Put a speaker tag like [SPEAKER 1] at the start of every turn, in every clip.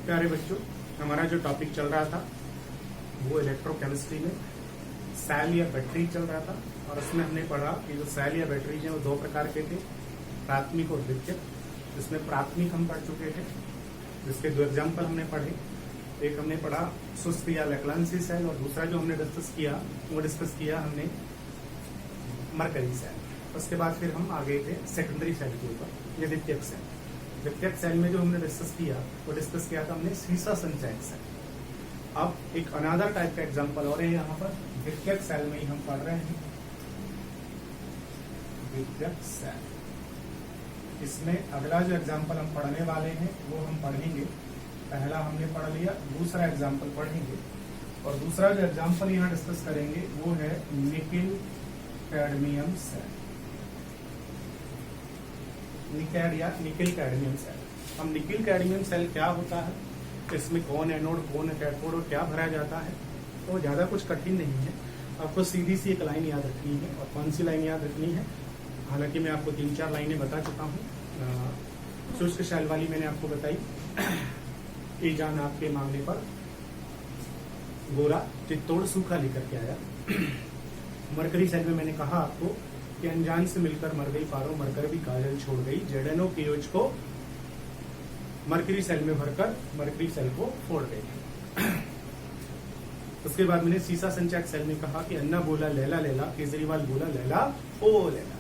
[SPEAKER 1] प्यारे बच्चों, हमारा जो टॉपिक चल रहा था वो इलेक्ट्रोकेमिस्ट्री में सेल या बैटरी चल रहा था। और उसमें हमने पढ़ा कि जो सेल या बैटरी हैं वो दो प्रकार के थे, प्राथमिक और द्वितीयक। जिसमें प्राथमिक हम पढ़ चुके थे, जिसके दो एग्जाम्पल हमने पढ़े। एक हमने पढ़ा सुस्त या लैक्लांसी सेल, और दूसरा जो हमने डिस्कस किया हमने मरकरी सेल। उसके बाद फिर हम आगे थे सेकेंडरी सेल के ऊपर, ये द्वितीयक सेल। द्वितीयक सेल में जो हमने डिस्कस किया था हमने सीसा संचयक सेल। अब एक अनादर टाइप का एग्जांपल और है यहाँ पर, द्वितीयक सेल में ही हम पढ़ रहे हैं द्वितीयक सेल। इसमें अगला जो एग्जांपल हम पढ़ने वाले हैं वो हम पढ़ेंगे, पहला हमने पढ़ लिया, दूसरा एग्जांपल पढ़ेंगे। और दूसरा जो एग्जांपल यहाँ डिस्कस करेंगे वो है निकिल कैडमियम सेल, निकैड या निकिल कैडमियम सेल। अब निकिल कैडमियम सेल क्या होता है, इसमें कौन एनोड कौन कैथोड और क्या भरा जाता है, तो ज्यादा कुछ कठिन नहीं है। आपको सीधी सी एक लाइन याद रखनी है। और कौन सी लाइन याद रखनी है, हालांकि मैं आपको 3-4 लाइनें बता चुका हूँ। शुष्क शैल वाली मैंने आपको बताई, ए जान आपके मांगने पर गोरा चित्तौड़ सूखा लेकर के आया। मरकरी सेल में मैंने कहा आपको कि अनजान से मिलकर मर गई पारो, मरकर भी काजल छोड़ गई, जेडेनो केओच को मरकरी सेल में भरकर मरकरी सेल को फोड़ गई। उसके बाद मैंने सीसा संचयक सेल में कहा कि अन्ना बोला लैला लैला, केजरीवाल बोला लैला ओ लैला।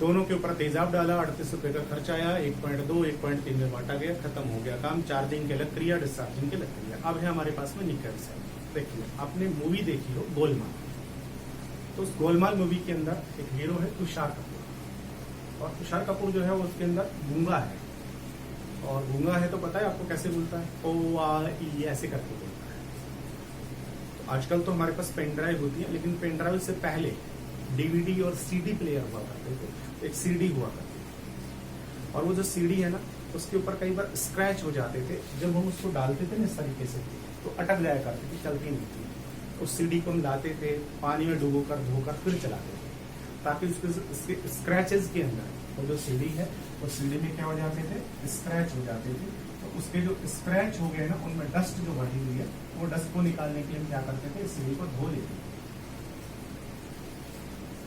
[SPEAKER 1] दोनों के ऊपर तेजाब डाला, 38 रुपए का खर्च आया, 1.2 1.3 में बांटा गया, खत्म हो गया काम। 4 दिन के अलग क्रिया, डिस्चार्जिंग के अलग क्रिया। अब है हमारे पास में निकल सेल। देखिए, आपने मूवी देखी हो गोलमाल, तो उस गोलमाल मूवी के अंदर एक हीरो है तुषार कपूर, और तुषार कपूर जो है वो उसके अंदर गूंगा है। और गूंगा है तो पता है आपको कैसे बोलता है, ओ आ ई ऐसे करके बोलता है। तो आजकल तो हमारे पास पेन ड्राइव होती है, लेकिन पेन ड्राइव से पहले डीवीडी और सीडी प्लेयर हुआ करते थे, एक सीडी हुआ करती थी। और वो जो सीडी है ना, उसके ऊपर कई बार स्क्रैच हो जाते थे। जब हम उसको डालते थे ना इस तरीके से, तो अटक जाया करती थी, चलती नहीं थी। उस सीडी को हम लाते थे, पानी में डुबोकर धोकर फिर चलाते थे, ताकि उसके स्क्रैचेस के अंदर वो जो सीडी है, उस सीडी में क्या हो जाते थे, स्क्रैच हो जाते थे। तो उसके जो स्क्रैच हो गए ना, उनमें डस्ट जो बढ़ी हुई है, वो डस्ट को निकालने के लिए हम क्या करते थे, इस सीडी को धो लेते थे,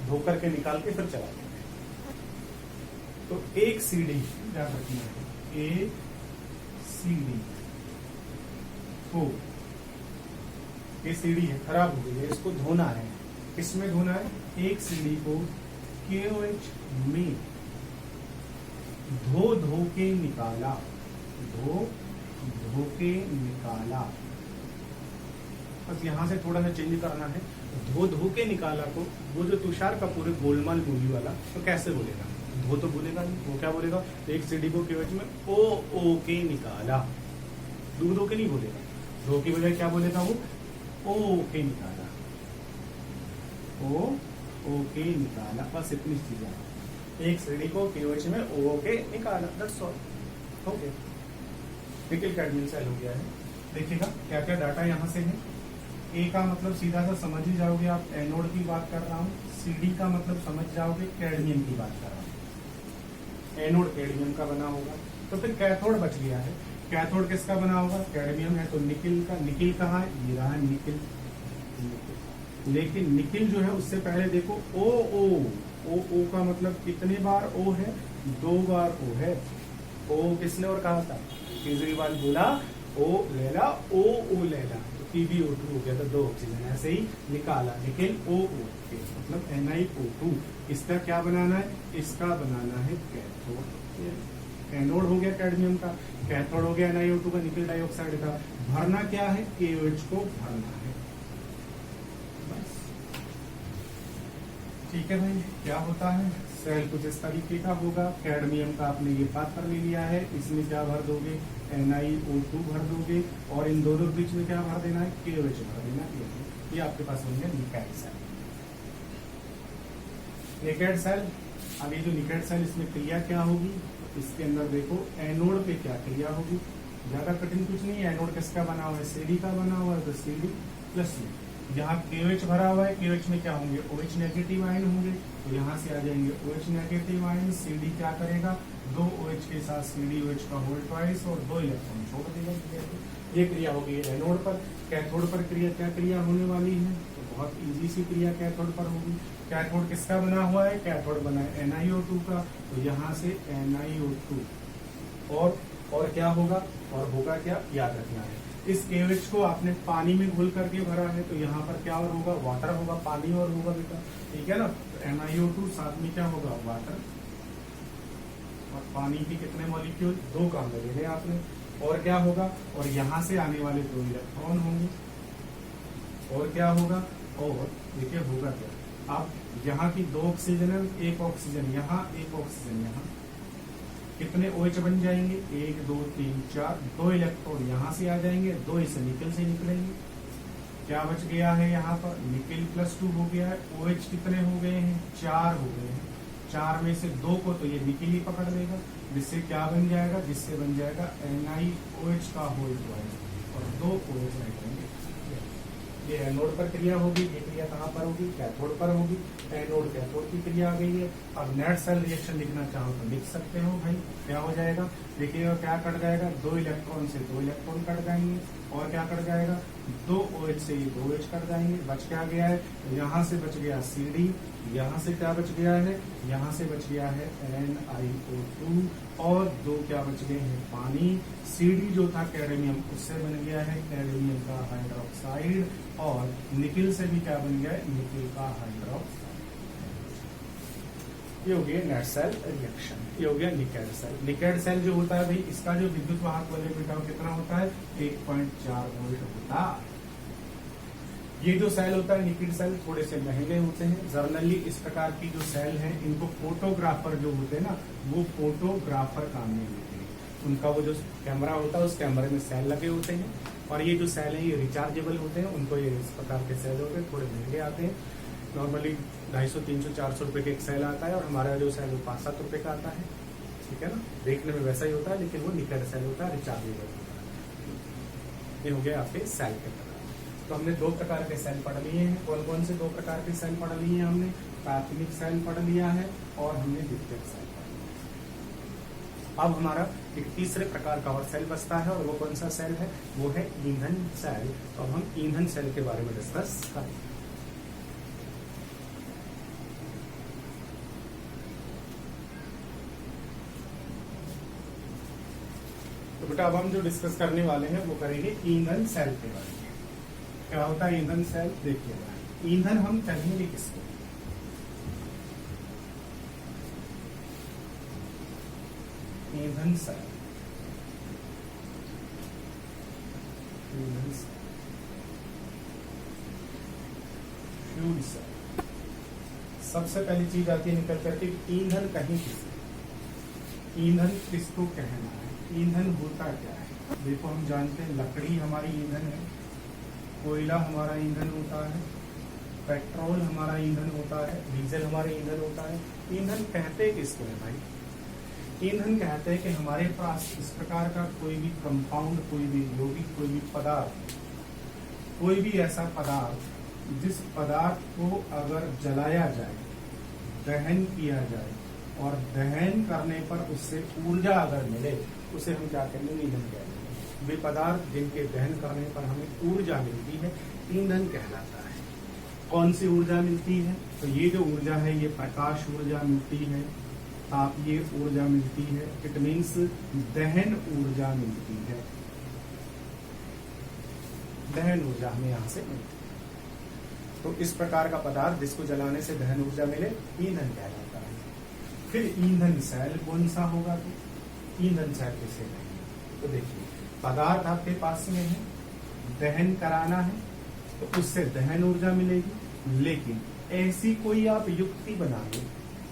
[SPEAKER 1] धो करके निकाल के फिर चलाते थे। तो एक सीडी याद रखना है, एक सीडी को, ये सीडी है खराब हो गई है, इसको धोना है। किसमें धोना है, एक सीडी को KOH में धो के निकाला, धो के निकाला। बस यहाँ से थोड़ा सा चेंज करना है, धो के निकाला को वो जो तुषार कपूर है गोलमाल मूवी वाला, तो कैसे बोलेगा, धो तो बोलेगा नहीं, वो क्या बोलेगा, एक सीडी को KOH में ओ के निकाला, धो के नहीं बोलेगा, धो की बजाय क्या बोलेगा वो, ओ के निकाला, ओ के निकाला। बस इतनी चीजें, एक सीडी को KOH में ओ के निकाला, that's all. Okay, nickel cadmium cell हो गया है। देखिएगा क्या क्या डाटा यहाँ से है। ए का मतलब सीधा सा समझ ही जाओगे आप, एनोड की बात कर रहा हूँ। सीडी का मतलब समझ जाओगे, कैडमियम की बात कर रहा हूँ। एनोड कैडमियम का बना होगा। तो फिर कैथोड बच गया है, कैथोड किसका बना होगा, कैडमियम है तो निकिल का। निकिल कहाँ है, ये रहा निकिल। लेकिन निकिल जो है उससे पहले देखो ओ का मतलब कितने बार ओ है, 2 बार ओ है। ओ किसने और कहा था, केजरीवाल बोला ओ लैला ओ लैला, तो PbO2 हो गया था, 2 ऑक्सीजन। ऐसे ही निकाला निकिल O मतलब NiO2। इसका क्या बनाना है, इसका बनाना है कैथोड। एनोड हो गया कैडमियम का, कैथोड हो गया NiO2 का, निकिल डाइऑक्साइड का। भरना क्या है, KOH को भरना है। बस ठीक है भाई, क्या होता है, सेल कुछ इस तरीके का होगा। कैडमियम का आपने ये पात्र ले लिया है, इसमें क्या भर दोगे, NiO2 भर दोगे, और इन दोनों बीच में क्या भर देना है, KOH भर देना है। ये आपके पास होंगे निकैड सेल। निकैड सेल, अब ये जो निकैड सेल, इसमें क्रिया क्या होगी, इसके अंदर देखो एनोड पे क्या क्रिया होगी, ज्यादा कठिन कुछ नहीं है। एनोड किसका बना हुआ है, सीडी का बना हुआ है, तो CD प्लस जहाँ KOH भरा हुआ है, KOH में क्या होंगे, OH नेगेटिव आयन होंगे, तो यहाँ से आ जाएंगे OH नेगेटिव आयन। CD क्या करेगा, 2 OH के साथ CdOH का होल ट्वाइस और 2 इलेक्ट्रॉन छोड़ देगा। ये क्रिया होगी एनोड पर। कैथोड पर क्रिया क्या क्रिया होने वाली है? तो बहुत इजी सी क्रिया कैथोड पर होगी। कैथोड किसका बना हुआ है? कैथोड बना है NiO2 का, तो यहाँ से NiO2 और क्या होगा? और होगा क्या? याद रखना है, इस KOH को आपने पानी में घोल करके भरा है, तो यहाँ पर क्या और होगा? वाटर होगा, पानी और होगा बेटा, ठीक है ना। तो NiO2 साथ में क्या होगा? वाटर, और पानी के कितने मॉलिक्यूल? 2 काम लगेंगे आपने। और क्या होगा? और यहाँ से आने वाले 2 इलेक्ट्रॉन होंगे। और क्या होगा? और देखिए होगा क्या, आप यहाँ की 2 ऑक्सीजन है, 1 ऑक्सीजन यहाँ, 1 ऑक्सीजन यहाँ, कितने OH बन जाएंगे? 1 2 3 4, 2 इलेक्ट्रॉन यहाँ से आ जाएंगे, 2 इसे निकल से निकलेंगे। क्या बच गया है यहाँ पर? निकल +2 हो गया है। OH कितने हो गए हैं? 4 हो गए हैं। 4 में से 2 को तो ये निकल ही पकड़ लेगा, जिससे क्या बन जाएगा? जिससे बन जाएगा NiOH का होल ट्वाइस और 2 OH रह जाएंगे। ये एनोड पर क्रिया होगी। ये क्रिया कहाँ पर होगी? कैथोड पर होगी। एनोड कैथोड की क्रिया आ गई है। अब नेट सेल रिएक्शन लिखना चाहो तो लिख सकते हो भाई। क्या हो जाएगा? देखिएगा क्या कट जाएगा? 2 इलेक्ट्रॉन से 2 इलेक्ट्रॉन कट जाएंगे। और क्या कट जाएगा? 2 OH से ये 2 OH कट जाएंगे। बच क्या गया है? यहाँ से बच गया CD, यहाँ से क्या बच गया है? यहाँ से बच गया है NiO2 और 2 क्या बच गए हैं? पानी। CD जो था कैडमियम, उससे बन गया है कैडमियम का हाइड्रोक्साइड, और निकिल से भी क्या बन गया है? निकिल का हाइड्रोक्साइड। ये हो गया नेट सेल रिएक्शन। ये हो गया निकेड सेल। निकेड सेल जो होता है भाई, इसका जो विद्युत वाहक बल बेटा कितना होता है? 1.4 वोल्ट होता है। ये जो सेल होता है निकिड सेल, थोड़े से महंगे होते हैं। जर्नली इस प्रकार की जो सेल हैं, इनको फोटोग्राफर जो होते हैं ना, वो फोटोग्राफर काम में लेते हैं। उनका वो जो कैमरा होता है, उस कैमरे में सेल लगे होते हैं। और ये जो सेल है ये रिचार्जेबल होते हैं। उनको ये इस प्रकार के सेल होते हैं, थोड़े महंगे आते हैं। नॉर्मली 250, 300, 400 रुपए का एक सेल आता है, और हमारा जो सेल वो 5-7 रुपए का आता है, ठीक है ना। देखने में वैसा ही होता है, लेकिन वो निकेड सेल होता है, रिचार्जेबल होता है। ये हो गया आपके सेल के प्रकार। तो हमने 2 प्रकार के सेल पढ़ लिए हैं। कौन कौन से 2 प्रकार के सेल पढ़ लिए हैं हमने? प्राथमिक सेल पढ़ लिया है और हमने द्वितीयक सेल पढ़ लिया। अब हमारा एक तीसरे प्रकार का और सेल बचता है, और वो कौन सा सेल है? वो है ईंधन सेल। तो अब हम ईंधन सेल के बारे में डिस्कस करेंगे। तो बेटा अब हम जो डिस्कस करने वाले हैं वो करेंगे ईंधन सेल के बारे में। क्या होता है ईंधन सेल? देखिएगा, ईंधन हम कहेंगे किसको? ईंधन सेल। ईंधन सेल, फ्यूल सेल। सबसे पहली चीज आती है निकल करके, ईंधन कहीं किसको? ईंधन किसको कहना है? ईंधन होता क्या है? देखो, हम जानते हैं लकड़ी हमारी ईंधन है, कोयला हमारा ईंधन होता है, पेट्रोल हमारा ईंधन होता है, डीजल हमारा ईंधन होता है। ईंधन कहते किसको है भाई? ईंधन कहते हैं कि हमारे पास इस प्रकार का कोई भी कंपाउंड, कोई भी यौगिक, कोई भी पदार्थ, कोई भी ऐसा पदार्थ जिस पदार्थ को अगर जलाया जाए, दहन किया जाए, और दहन करने पर उससे ऊर्जा अगर मिले, उसे हम क्या कहेंगे? ईंधन कहेंगे। वे पदार्थ जिनके दहन करने पर हमें ऊर्जा मिलती है, ईंधन कहलाता है। कौन सी ऊर्जा मिलती है? तो ये जो ऊर्जा है, ये प्रकाश ऊर्जा मिलती है, तापीय ऊर्जा मिलती है, इट मीन्स दहन ऊर्जा मिलती है। दहन ऊर्जा हमें यहाँ से मिलती है। तो इस प्रकार का पदार्थ जिसको जलाने से दहन ऊर्जा मिले, ईंधन कहलाता है। फिर ईंधन सेल कौन सा होगा? तो ईंधन सेल किसे कहेंगे? तो देखिए, पदार्थ आपके पास में है, दहन कराना है, तो उससे दहन ऊर्जा मिलेगी। लेकिन ऐसी कोई आप युक्ति बना लो,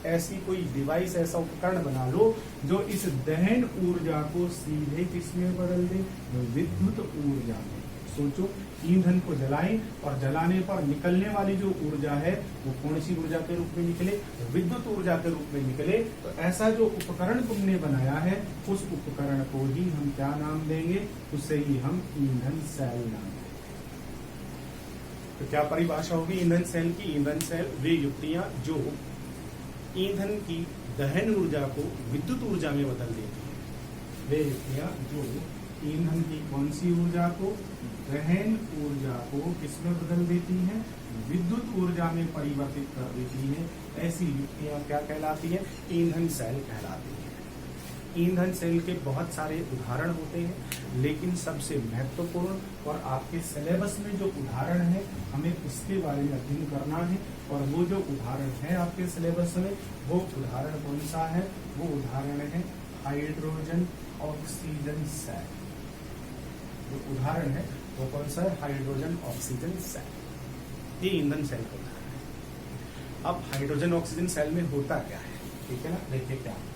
[SPEAKER 1] ऐसी कोई डिवाइस, ऐसा उपकरण बना लो जो इस दहन ऊर्जा को सीधे किसमें बदल दे? विद्युत ऊर्जा में। सोचो, ईंधन को जलाएं और जलाने पर निकलने वाली जो ऊर्जा है वो कौन सी ऊर्जा के रूप में निकले? विद्युत ऊर्जा के रूप में निकले। तो ऐसा जो उपकरण तुमने बनाया है, उस उपकरण को ही हम क्या नाम देंगे? उसे ही हम ईंधन सेल नाम देंगे। तो क्या परिभाषा होगी ईंधन सेल की? ईंधन सेल वे युक्तियां जो ईंधन की दहन ऊर्जा को विद्युत ऊर्जा में बदल देती है। वे युक्तियां जो ईंधन की कौन सी ऊर्जा को, दहन ऊर्जा को किसमें बदल देती है, विद्युत ऊर्जा में परिवर्तित कर देती है, ऐसी युक्तियां क्या कहलाती है, ईंधन सेल कहलाती है। ईंधन सेल के बहुत सारे उदाहरण होते हैं, लेकिन सबसे महत्वपूर्ण और आपके सिलेबस में जो उदाहरण है हमें उसके बारे में अध्ययन करना है। और वो जो उदाहरण है आपके सिलेबस में, वो उदाहरण कौन सा है, वो उदाहरण है हाइड्रोजन ऑक्सीजन सेल। जो उदाहरण है वो कौन सा है, हाइड्रोजन ऑक्सीजन सेल। ये ईंधन सेल का उदाहरण है। अब हाइड्रोजन ऑक्सीजन सेल में होता क्या है, ठीक है ना, देखिए क्या होता है।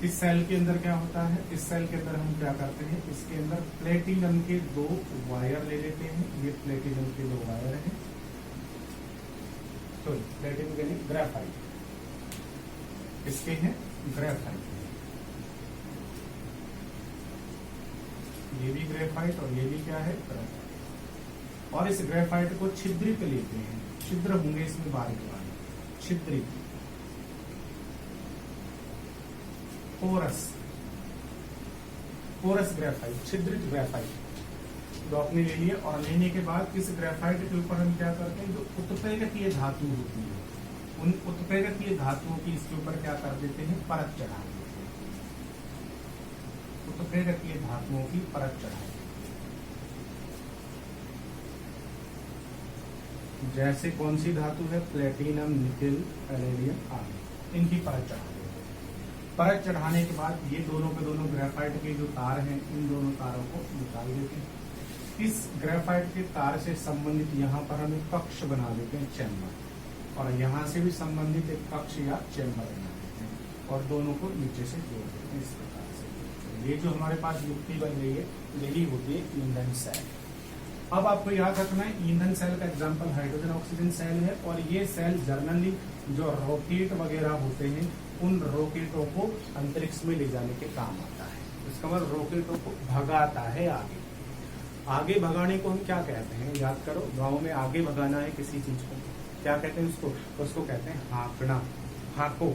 [SPEAKER 1] इस सेल के अंदर क्या होता है, इस सेल के अंदर हम क्या करते हैं, इसके अंदर प्लेटिनम के 2 वायर ले लेते हैं। ये प्लेटिनम के 2 वायर हैं, तो प्लेटिनम के लिए ग्रेफाइट, इसके हैं ग्रेफाइट, ये भी ग्रेफाइट और ये भी क्या है, ग्रेफाइट। और इस ग्रेफाइट को छिद्रित लेते हैं, छिद्र होंगे इसमें बारीक बारीक, छिद्रित, पोरस, पोरस ग्रेफाइट, छिद्रित ग्रेफाइट। तो आपने ले लिया, और लेने के बाद इस ग्रेफाइट के ऊपर हम क्या करते हैं, जो उत्प्रेरकीय धातु होती है, उन उत्प्रेरकीय धातुओं की इसके ऊपर क्या कर देते हैं, परत चढ़ा देते हैं। उत्प्रेरकीय धातुओं की परत चढ़ा देते हैं। जैसे कौन सी धातु है, प्लेटिनम, निकेल, पैलेडियम आदि, इनकी परत चढ़ा देते हैं। परत चढ़ाने के बाद ये दोनों के दोनों ग्रेफाइट के जो तार हैं, इन दोनों तारों को निकाल देते हैं। इस ग्रेफाइट के तार से संबंधित यहाँ पर हम एक कक्ष बना देते हैं, चैम्बर, और यहाँ से भी संबंधित एक कक्ष या चैम्बर बना देते हैं, और दोनों को नीचे से जोड़ देते हैं इस प्रकार से। ये जो हमारे पास युक्ति बन रही है, यही होती है ईंधन सेल। अब आपको याद रखना है, ईंधन सेल का एग्जाम्पल हाइड्रोजन ऑक्सीजन सेल है, और ये सेल जनरली जो रॉकेट वगैरह होते हैं, उन रॉकेटों को अंतरिक्ष में ले जाने के काम आता है। इसका मतलब रॉकेटों को भगाता है आगे। आगे भगाने को हम क्या कहते हैं, याद करो, गांव में आगे भगाना है किसी चीज को, क्या कहते हैं उसको कहते हैं हाँकना, हाँको,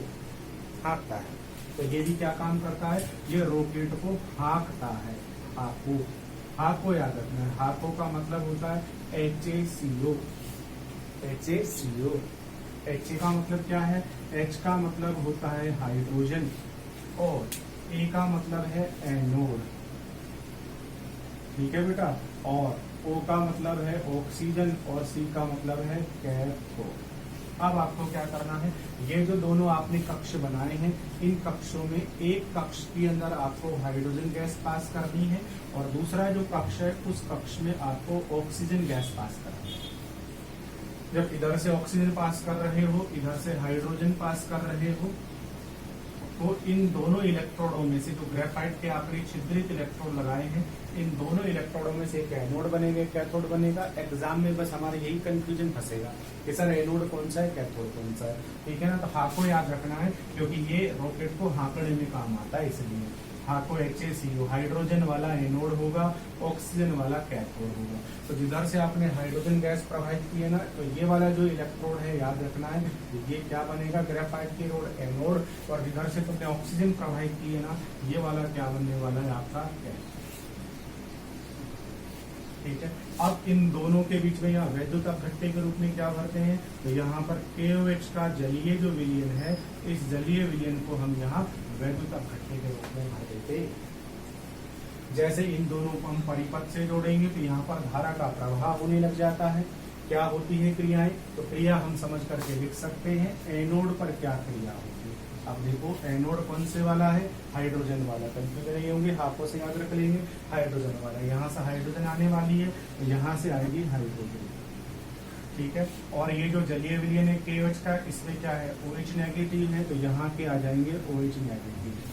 [SPEAKER 1] हाँकता है। तो ये भी क्या काम करता है, ये रॉकेट को हाँकता है, हाँको, हाँको याद रखना है। हाँको का मतलब होता है HACO, HACO। H का मतलब क्या है, H का मतलब होता है हाइड्रोजन, और A का मतलब है एनोड, ठीक है बेटा, और O का मतलब है ऑक्सीजन, और C का मतलब है कैथोड। अब आपको क्या करना है, ये जो दोनों आपने कक्ष बनाए हैं, इन कक्षों में एक कक्ष के अंदर आपको हाइड्रोजन गैस पास करनी है, और दूसरा जो कक्ष है उस कक्ष में आपको ऑक्सीजन गैस पास करनी है। जब इधर से ऑक्सीजन पास कर रहे हो, इधर से हाइड्रोजन पास कर रहे हो, तो इन दोनों इलेक्ट्रोडों में से, जो ग्रेफाइट के आपने छिद्रित इलेक्ट्रोड लगाए हैं, इन दोनों इलेक्ट्रोडों में से एक एनोड बनेगा, कैथोड बनेगा। एग्जाम में बस हमारे यही कंफ्यूजन फंसेगा कि सर एनोड कौन सा है, कैथोड कौन सा है, ठीक है ना। तो हाँको याद रखना है, क्योंकि ये रॉकेट को हाँकने में काम आता है, इसलिए हाँको HACO, हाइड्रोजन वाला एनोड होगा, ऑक्सीजन वाला कैथोड होगा। तो जिधर से आपने हाइड्रोजन गैस प्रवाहित की है ना, तो ये वाला जो इलेक्ट्रोड है याद रखना है, ये क्या बनेगा, ग्रेफाइट की रोड एनोड, और जिधर से तुमने ऑक्सीजन प्रवाहित की है ना, ये वाला क्या बनने वाला है, आपका कैथोड, ठीक है। अब इन दोनों के बीच में यहाँ वैद्युत अपघट्य के रूप में क्या भरते हैं, तो यहाँ पर KOH का जलीय जो विलयन है, इस जलीय विलयन को हम यहाँ वैद्युत अपघट्य के रूप में भर देते। जैसे इन दोनों को हम परिपथ से जोड़ेंगे, तो यहाँ पर धारा का प्रवाह होने लग जाता है। क्या होती है क्रियाएं, तो क्रिया हम समझ करके लिख सकते हैं, एनोड पर क्या क्रिया होती है। अब देखो एनोड कौन से वाला है, हाइड्रोजन वाला, कंफ्यूज नहीं होंगे, हाथों से याद रख लेंगे, हाइड्रोजन वाला। यहाँ से हाइड्रोजन आने वाली है, तो यहाँ से आएगी हाइड्रोजन, ठीक है। और ये जो जलीय विलयन है KOH का, इसमें क्या है, OH नेगेटिव है, तो यहाँ के आ जाएंगे OH नेगेटिव।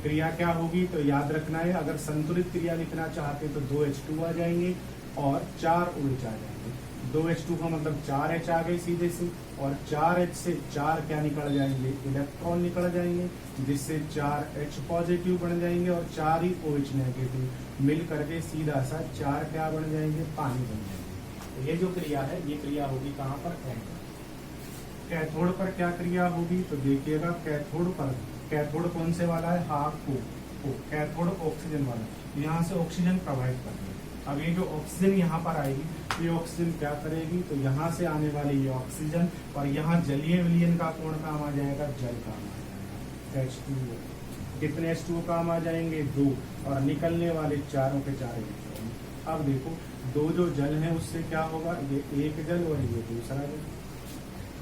[SPEAKER 1] क्रिया क्या होगी, तो याद रखना है, अगर संतुलित क्रिया लिखना चाहते हैं तो 2H2 आ जाएंगे और 4 OH आ जाएंगे। 2H2 का मतलब 4H आ गए सीधे से, और 4H से 4 क्या निकल जाएंगे, इलेक्ट्रॉन निकल जाएंगे, जिससे 4H पॉजिटिव बन जाएंगे, और 4 ही OH नेगेटिव मिल करके सीधा सा 4 क्या बन जाएंगे, पानी बन जाएंगे। तो ये जो क्रिया है, ये क्रिया होगी कहाँ पर, एनोड। कैथोड पर क्या क्रिया होगी, तो देखिएगा कैथोड पर, कैथोड कौन से वाला है, हाफ ओ, कैथोड ऑक्सीजन वाला, यहाँ से ऑक्सीजन प्रोवाइड कर रही है। अब ये जो ऑक्सीजन यहाँ पर आएगी, ये ऑक्सीजन क्या करेगी, तो यहाँ से आने वाली ये ऑक्सीजन और यहाँ जलीय विलयन का कौन काम आ जाएगा, जल काम आ जाएगा, H2O। कितने H2O काम आ जाएंगे, 2, और निकलने वाले चारों के चार इलेक्ट्रॉन। अब देखो दो जो जल है उससे क्या होगा, ये एक जल और ये दूसरा जल,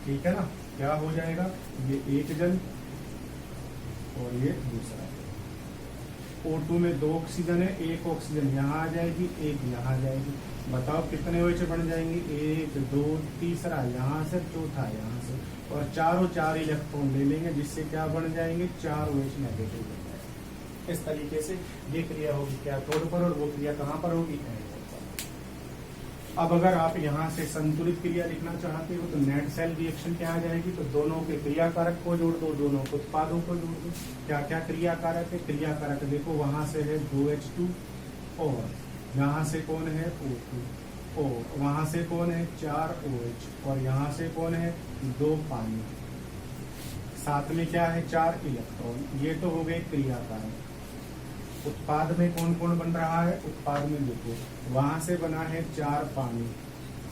[SPEAKER 1] ठीक है ना, क्या हो जाएगा, ये एक जल और ये दूसरा जल। O2 में 2 ऑक्सीजन है, एक ऑक्सीजन यहाँ आ जाएगी, एक यहाँ आ जाएगी। बताओ कितने OH बन जाएंगे, 1 2 तीसरा यहाँ से, चौथा यहाँ से, और चारों चार इलेक्ट्रॉन ले लेंगे, जिससे क्या बन जाएंगे, 4 OH नेगेटिव बन जाएंगे। इस तरीके से ये क्रिया होगी कैथोड पर, और वो क्रिया कहाँ पर होगी, एनोड पर। अब अगर आप यहाँ से संतुलित क्रिया लिखना चाहते हो तो नेट सेल रिएक्शन क्या आ जाएगी, तो दोनों के क्रिया कारक को जोड़ दो, दोनों के उत्पादों को जोड़ दो। क्या क्या क्रिया कारक है, क्रिया कारक देखो, वहां से है 2H2 और यहाँ से कौन है, O2 और वहां से कौन है, 4 OH और यहाँ से कौन है, 2 पानी, साथ में क्या है, 4 इलेक्ट्रॉन। ये तो हो गए क्रिया कारक। उत्पाद में कौन कौन बन रहा है, उत्पाद में देखो वहां से बना है 4 पानी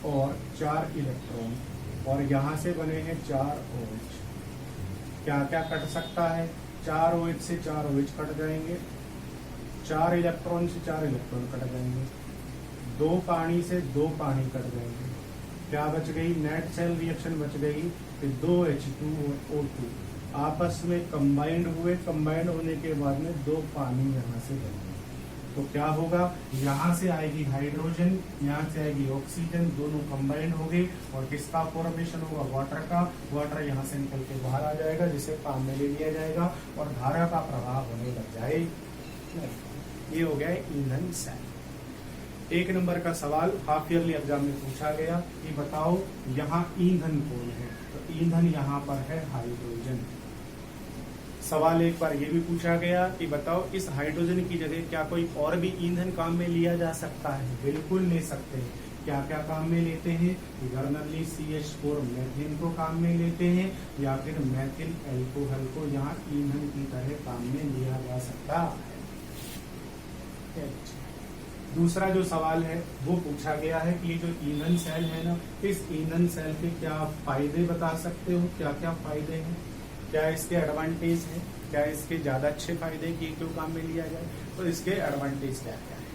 [SPEAKER 1] और 4 इलेक्ट्रॉन, और यहाँ से बने हैं 4 OH। क्या क्या कट सकता है, 4 OH से 4 OH कट जाएंगे, 4 इलेक्ट्रॉन से 4 इलेक्ट्रॉन कट जाएंगे, 2 पानी से 2 पानी कट जाएंगे। क्या बच गई, नेट सेल रिएक्शन बच गई कि 2H2 और O2 आपस में कंबाइंड हुए, कंबाइंड होने के बाद में 2 पानी यहाँ से बन गए। तो क्या होगा, यहाँ से आएगी हाइड्रोजन, यहाँ से आएगी ऑक्सीजन, दोनों कंबाइंड हो गए, और किसका फॉर्मेशन होगा, वाटर का। वाटर यहाँ से निकल के बाहर आ जाएगा, जिसे काम में ले लिया जाएगा और धारा का प्रवाह होने लग जाएगा। ये हो गया ईंधन सेल। 1 नंबर का सवाल हाफ ईयरली एग्जाम में पूछा गया कि बताओ यहाँ ईंधन कौन है, तो ईंधन यहाँ पर है हाइड्रोजन। सवाल एक बार ये भी पूछा गया कि बताओ इस हाइड्रोजन की जगह क्या कोई और भी ईंधन काम में लिया जा सकता है, बिल्कुल ले सकते हैं। क्या क्या काम में लेते हैं, जनरली CH4 मेथिन को काम में लेते हैं, या फिर मेथिल एल्कोहल को यहाँ ईंधन की तरह काम में लिया जा सकता है। दूसरा जो सवाल है वो पूछा गया है कि ये जो ईंधन सेल है ना, इस ईंधन सेल के क्या फायदे बता सकते हो, क्या क्या फायदे हैं, क्या इसके एडवांटेज है, क्या इसके ज्यादा अच्छे फायदे कि क्यों काम में लिया जाए। तो इसके एडवांटेज क्या क्या है,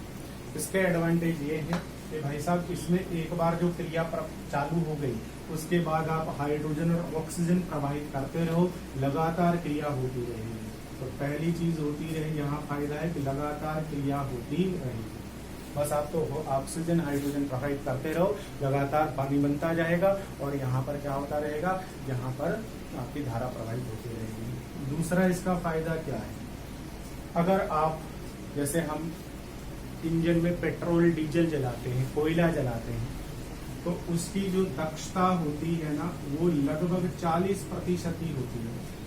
[SPEAKER 1] इसके एडवांटेज ये है कि भाई साहब इसमें एक बार जो क्रिया चालू हो गई उसके बाद आप हाइड्रोजन और ऑक्सीजन प्रवाहित करते रहो, लगातार क्रिया होती रहेगी। तो पहली चीज होती रही यहाँ फायदा है कि लगातार क्रिया होती रहेगी। बस आप तो ऑक्सीजन हाइड्रोजन प्रवाहित करते रहो, लगातार पानी बनता जाएगा और यहाँ पर क्या होता रहेगा, यहाँ पर आपकी धारा प्रवाहित होती रहेगी। दूसरा इसका फायदा क्या है, अगर आप जैसे हम इंजन में पेट्रोल डीजल जलाते हैं, कोयला जलाते हैं, तो उसकी जो दक्षता होती है ना वो लगभग 40% ही होती है।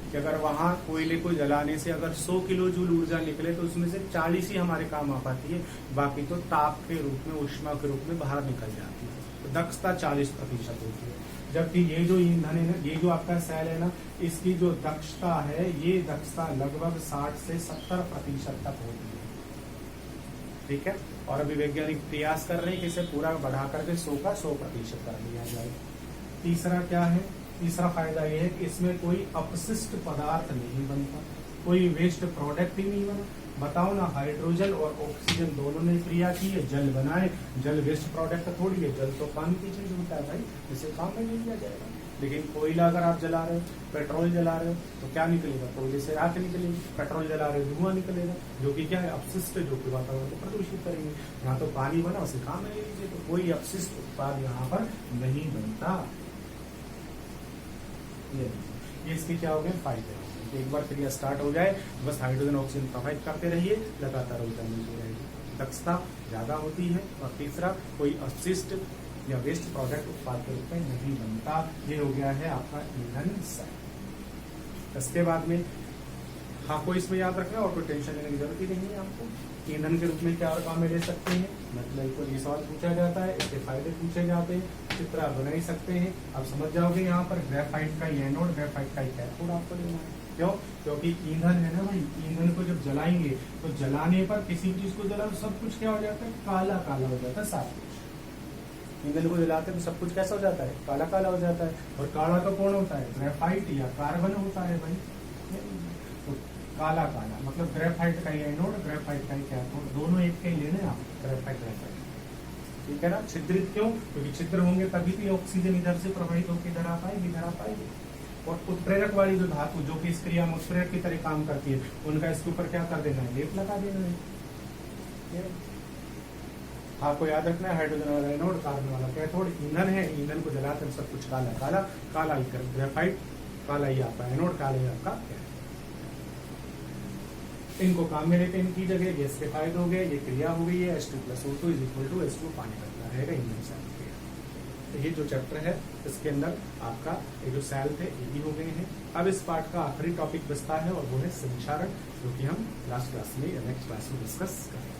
[SPEAKER 1] कि अगर वहां कोयले को जलाने से अगर 100 किलो जूल ऊर्जा निकले तो उसमें से 40 ही हमारे काम आ पाती है, बाकी तो ताप के रूप में, उष्मा के रूप में बाहर निकल जाती है। तो दक्षता 40% होती है। जबकि ये जो ईंधन है ना, ये जो आपका सेल है ना, इसकी जो दक्षता है ये दक्षता लगभग 60 से 70% तक होती है। ठीक है, और अभी वैज्ञानिक प्रयास कर रहे हैं कि इसे पूरा बढ़ा करके 100 का 100% कर दिया जाए। तीसरा क्या है, तीसरा फायदा यह है कि इसमें कोई अपशिष्ट पदार्थ नहीं बनता, कोई वेस्ट प्रोडक्ट ही नहीं बना। बताओ ना, हाइड्रोजन और ऑक्सीजन दोनों ने क्रिया की है, जल बनाए, जल वेस्ट प्रोडक्ट थोड़ी है, जल तो काम की चीज होता है भाई, इसे काम में नहीं लिया जाएगा। लेकिन कोयला अगर आप जला रहे हो, पेट्रोल जला रहे हो, तो क्या निकलेगा, कोयले से राख निकलेगी, पेट्रोल जला रहे हो धुआं निकलेगा, जो कि क्या है, अपशिष्ट, जो कि वातावरण को प्रदूषित करेंगे। यहाँ तो पानी बना, उसे काम में ले लीजिए, तो कोई अपशिष्ट उत्पाद यहाँ पर नहीं बनता। ये इसके क्या हो गए फायदे। एक बार क्रिया स्टार्ट हो जाए बस हाइड्रोजन ऑक्सीजन प्रोवाइड करते रहिए, लगातार ऊर्जा मिलती रहेगी, दक्षता ज्यादा होती है। और तीसरा, कोई अपशिष्ट या वेस्ट प्रोडक्ट उत्पाद के रूप में नहीं बनता। ये हो गया है आपका ईंधन सेल। इसके बाद में आपको इसमें याद रखना और कोई टेंशन लेने की जरूरत ही नहीं है आपको। ईंधन के रूप में क्या और काम में ले सकते हैं, मतलब ये सवाल पूछा जाता है, इसके फायदे पूछे जाते हैं। चित्र आप बना ही सकते हैं। आप समझ जाओगे यहाँ पर ग्रेफाइट का एनोड, ग्रेफाइट का कैथोड आपको लेना है। क्यों? क्योंकि ईंधन है ना भाई, ईंधन को जब जलाएंगे तो जलाने पर किसी भी चीज को जला तो सब कुछ क्या हो जाता है, काला काला हो जाता है साफ कुछ। ईंधन को जलाते हैं तो सब कुछ कैसा हो जाता है, काला काला हो जाता है। और काला तो कौन होता है, ग्रेफाइट या कार्बन होता है भाई। तो काला काला मतलब ग्रेफाइट का एनोड, ग्रेफाइट का कैथोड, दोनों एक के ही लेने आप, ग्रेफाइट ग्रेफाइट। ठीक है ना। छिद्रित क्यों? क्योंकि छिद्र होंगे तभी भी ऑक्सीजन इधर से प्रवाहित होकर इधर आ पाएगी, इधर आ पाएगी। और उत्प्रेरक वाली जो धातु जो कि इस क्रिया में उत्प्रेरक की तरह काम करती है, उनका इसके ऊपर क्या कर देना है, लेप लगा देना है। आपको याद रखना है, हाइड्रोजन वाला एनोड, कार्बन वाला कैथोड। ईंधन है, ईंधन को जलाते हैं सब कुछ काला काला, काला ही ग्रेफाइट, काला ही आपका एनोड, काला ही आपका कैथोड। इनको काम में लेते हैं, इनकी जगह गैसिफाइड हो गए, ये क्रिया हो गई है। H2+O2 = H2 पानी बनता रहेगा ईंधन से। तो ये जो चैप्टर है इसके अंदर आपका ये जो सेल थे ये भी हो गए हैं। अब इस पार्ट का आखिरी टॉपिक बचता है और वो है संक्षारण, जो कि हम लास्ट क्लास में या नेक्स्ट क्लास में डिस्कस करेंगे।